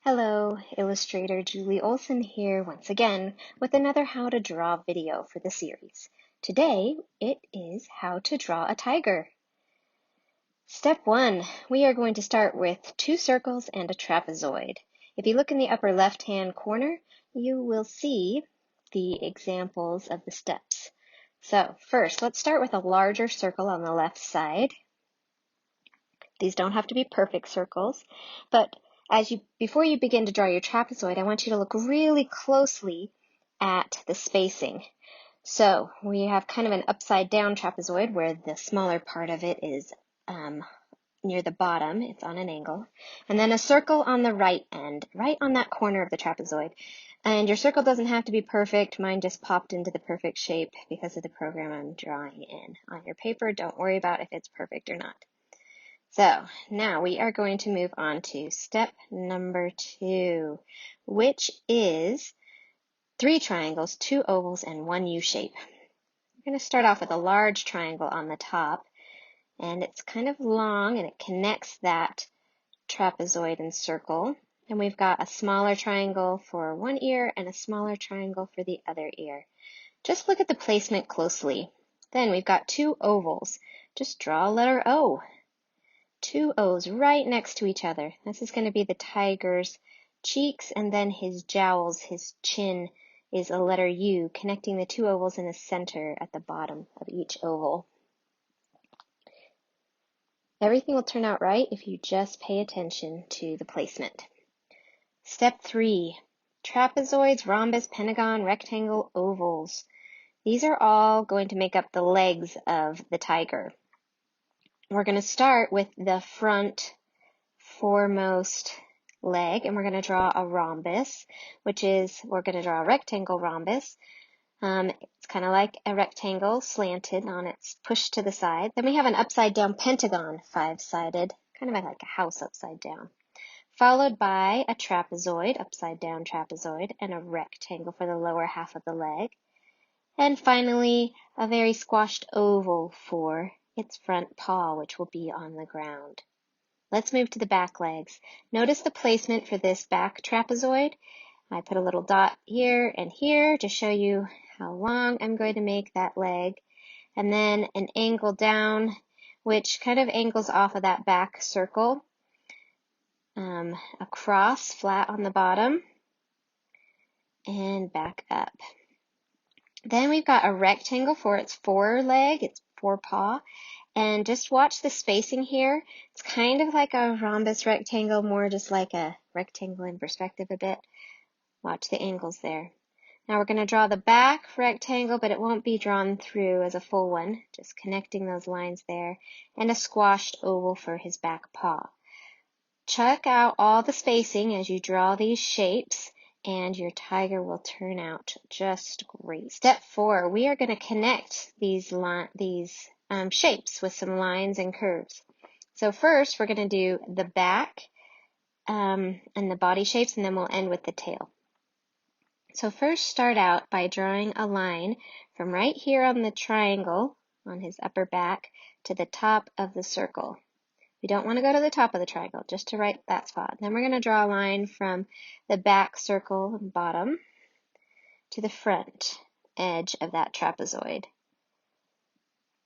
Hello, illustrator Julie Olson here once again with another how to draw video for the series. Today it is how to draw a tiger. Step 1, we are going to start with 2 circles and a trapezoid. If you look in the upper left hand corner, you will see the examples of the steps. So first, let's start with a larger circle on the left side. These don't have to be perfect circles, but before you begin to draw your trapezoid, I want you to look really closely at the spacing. So we have kind of an upside down trapezoid where the smaller part of it is near the bottom, it's on an angle, and then a circle on the right end, right on that corner of the trapezoid. And your circle doesn't have to be perfect. Mine just popped into the perfect shape because of the program I'm drawing in. On your paper, don't worry about if it's perfect or not. So now we are going to move on to step number 2, which is 3 triangles, 2 ovals, and 1 U shape. We're going to start off with a large triangle on the top, and it's kind of long and it connects that trapezoid and circle. And we've got a smaller triangle for one ear and a smaller triangle for the other ear. Just look at the placement closely. Then we've got 2 ovals. Just draw a letter O. 2 O's right next to each other. This is going to be the tiger's cheeks, and then his jowls, his chin is a letter U, connecting the 2 ovals in the center at the bottom of each oval. Everything will turn out right if you just pay attention to the placement. Step 3, trapezoids, rhombus, pentagon, rectangle, ovals. These are all going to make up the legs of the tiger. We're going to start with the front foremost leg, and we're going to draw a rhombus, we're going to draw a rectangle rhombus. It's kind of like a rectangle slanted on its push to the side. Then we have an upside down pentagon, 5-sided, kind of like a house upside down, followed by a trapezoid, upside down trapezoid, and a rectangle for the lower half of the leg. And finally, a very squashed oval for its front paw, which will be on the ground. Let's move to the back legs. Notice the placement for this back trapezoid. I put a little dot here and here to show you how long I'm going to make that leg. And then an angle down, which kind of angles off of that back circle. Across, flat on the bottom, and back up. Then we've got a rectangle for its foreleg, its forepaw, and just watch the spacing here. It's kind of like a rhombus rectangle, more just like a rectangle in perspective a bit. Watch the angles there. Now we're going to draw the back rectangle, but it won't be drawn through as a full one, just connecting those lines there, and a squashed oval for his back paw. Check out all the spacing as you draw these shapes, and your tiger will turn out just great. Step 4, we are going to connect these shapes with some lines and curves. So first, we're going to do the back and the body shapes, and then we'll end with the tail. So first, start out by drawing a line from right here on the triangle, on his upper back, to the top of the circle. We don't want to go to the top of the triangle, just to right that spot. Then we're going to draw a line from the back circle bottom to the front edge of that trapezoid.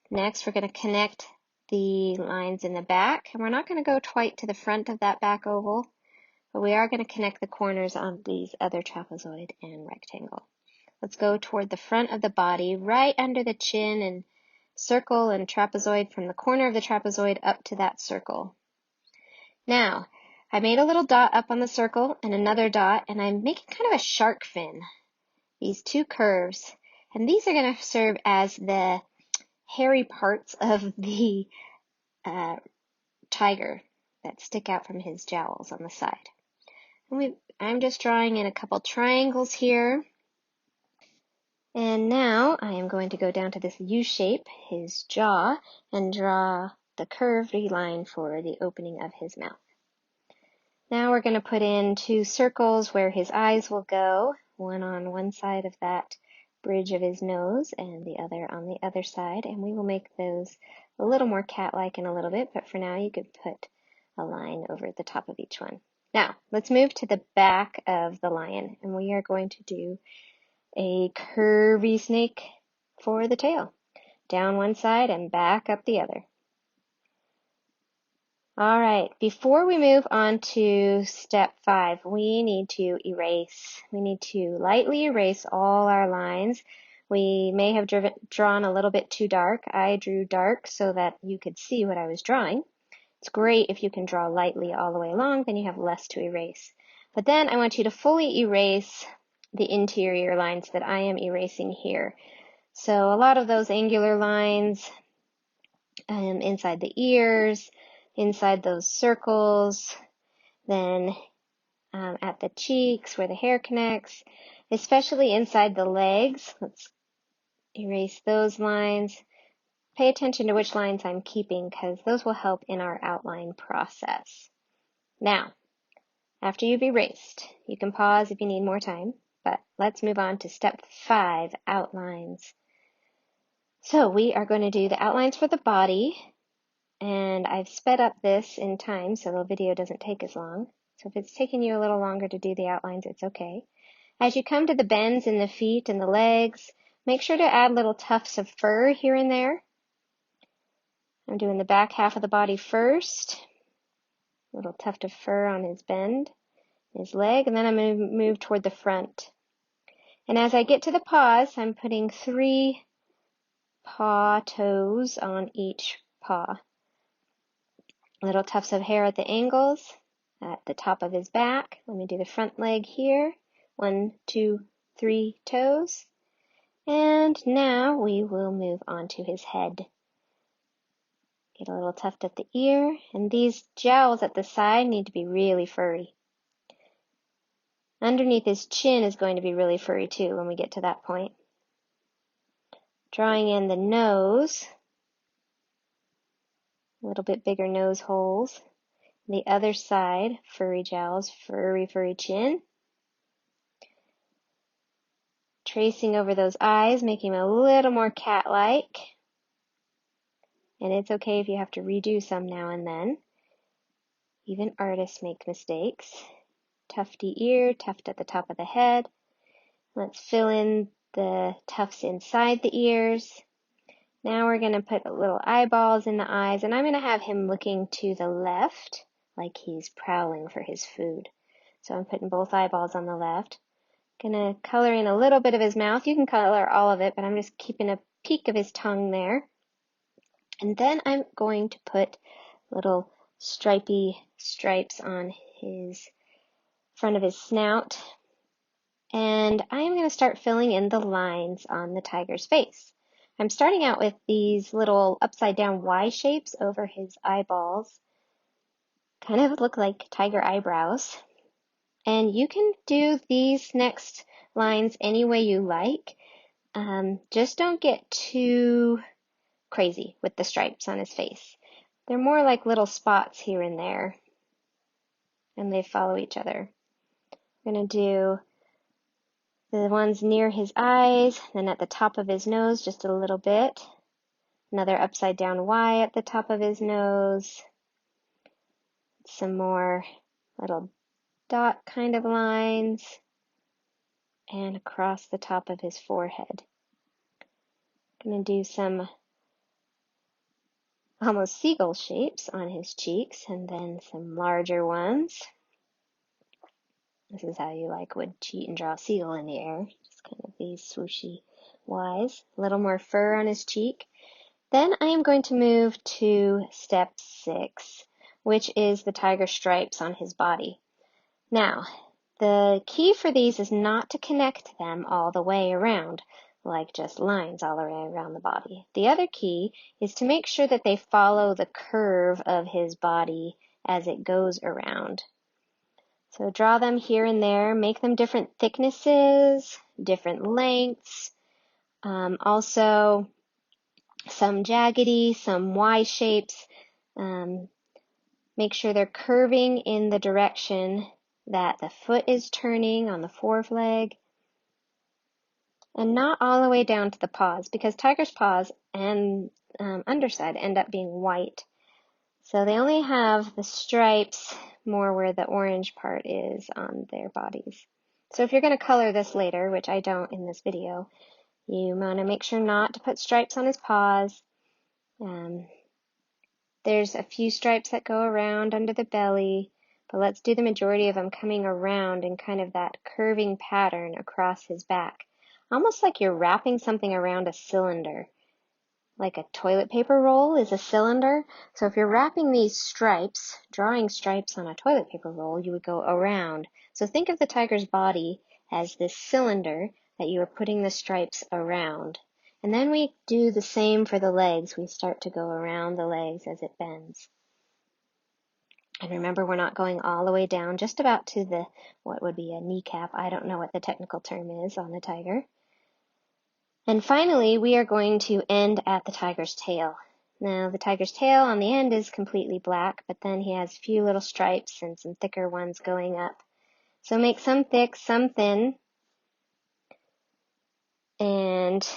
Next, we're going to connect the lines in the back, and we're not going to go quite to the front of that back oval, but we are going to connect the corners on these other trapezoid and rectangle. Let's go toward the front of the body, right under the chin, and circle and trapezoid from the corner of the trapezoid up to that circle. Now, I made a little dot up on the circle and another dot, and I'm making kind of a shark fin, these 2 curves, and these are going to serve as the hairy parts of the tiger that stick out from his jowls on the side. And I'm just drawing in a couple triangles here. And now I am going to go down to this U shape, his jaw, and draw the curved line for the opening of his mouth. Now we're going to put in 2 circles where his eyes will go, one on one side of that bridge of his nose and the other on the other side, and we will make those a little more cat-like in a little bit, but for now you could put a line over the top of each one. Now, let's move to the back of the lion, and we are going to do a curvy snake for the tail. Down one side and back up the other. All right, before we move on to step 5, we need to erase. We need to lightly erase all our lines. We may have drawn a little bit too dark. I drew dark so that you could see what I was drawing. It's great if you can draw lightly all the way along, then you have less to erase. But then I want you to fully erase the interior lines that I am erasing here. So a lot of those angular lines inside the ears, inside those circles, then at the cheeks where the hair connects, especially inside the legs. Let's erase those lines. Pay attention to which lines I'm keeping because those will help in our outline process. Now, after you've erased, you can pause if you need more time, but let's move on to step 5, outlines. So we are going to do the outlines for the body, and I've sped up this in time so the video doesn't take as long. So if it's taking you a little longer to do the outlines, it's okay. As you come to the bends in the feet and the legs, make sure to add little tufts of fur here and there. I'm doing the back half of the body first. Little tuft of fur on his bend, his leg, and then I'm going to move toward the front. And as I get to the paws, I'm putting 3 paw toes on each paw. Little tufts of hair at the angles, at the top of his back. Let me do the front leg here. 1, 2, 3 toes. And now we will move on to his head. Get a little tuft at the ear, and these jowls at the side need to be really furry. Underneath his chin is going to be really furry too when we get to that point. Drawing in the nose, a little bit bigger nose holes. The other side, furry jowls, furry chin. Tracing over those eyes, making them a little more cat-like. And it's okay if you have to redo some now and then. Even artists make mistakes. Tufty ear, tuft at the top of the head. Let's fill in the tufts inside the ears. Now we're going to put little eyeballs in the eyes, and I'm going to have him looking to the left like he's prowling for his food. So I'm putting both eyeballs on the left. Going to color in a little bit of his mouth. You can color all of it, but I'm just keeping a peak of his tongue there. And then I'm going to put little stripy stripes on his front of his snout. And I am going to start filling in the lines on the tiger's face. I'm starting out with these little upside down Y shapes over his eyeballs. Kind of look like tiger eyebrows. And you can do these next lines any way you like. Just don't get too crazy with the stripes on his face. They're more like little spots here and there, and they follow each other. I'm going to do the ones near his eyes, then at the top of his nose just a little bit. Another upside down Y at the top of his nose. Some more little dot kind of lines. And across the top of his forehead. I'm going to do some almost seagull shapes on his cheeks, and then some larger ones. This is how you would cheat and draw a seagull in the air. Just kind of these swooshy Ys. A little more fur on his cheek. Then I am going to move to step 6, which is the tiger stripes on his body. Now, the key for these is not to connect them all the way around, like just lines all the way around the body. The other key is to make sure that they follow the curve of his body as it goes around. So draw them here and there, make them different thicknesses, different lengths, also some jaggedy, some Y shapes. Make sure they're curving in the direction that the foot is turning on the foreleg, and not all the way down to the paws, because tiger's paws and underside end up being white. So they only have the stripes more where the orange part is on their bodies. So if you're going to color this later, which I don't in this video, you want to make sure not to put stripes on his paws. There's a few stripes that go around under the belly, but let's do the majority of them coming around in kind of that curving pattern across his back. Almost like you're wrapping something around a cylinder. Like a toilet paper roll is a cylinder. So if you're wrapping these stripes, drawing stripes on a toilet paper roll, you would go around. So think of the tiger's body as this cylinder that you are putting the stripes around. And then we do the same for the legs. We start to go around the legs as it bends. And remember, we're not going all the way down, just about to the, what would be a kneecap. I don't know what the technical term is on the tiger. And finally, we are going to end at the tiger's tail. Now, the tiger's tail on the end is completely black, but then he has a few little stripes and some thicker ones going up. So make some thick, some thin. And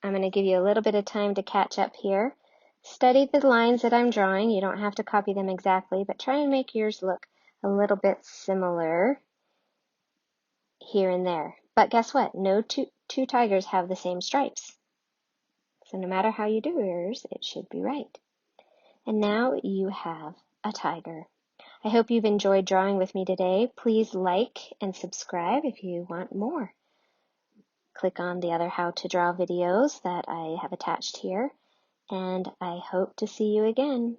I'm going to give you a little bit of time to catch up here. Study the lines that I'm drawing. You don't have to copy them exactly, but try and make yours look a little bit similar here and there. But guess what? No two tigers have the same stripes. So no matter how you do yours, it should be right. And now you have a tiger. I hope you've enjoyed drawing with me today. Please like and subscribe if you want more. Click on the other how to draw videos that I have attached here, and I hope to see you again.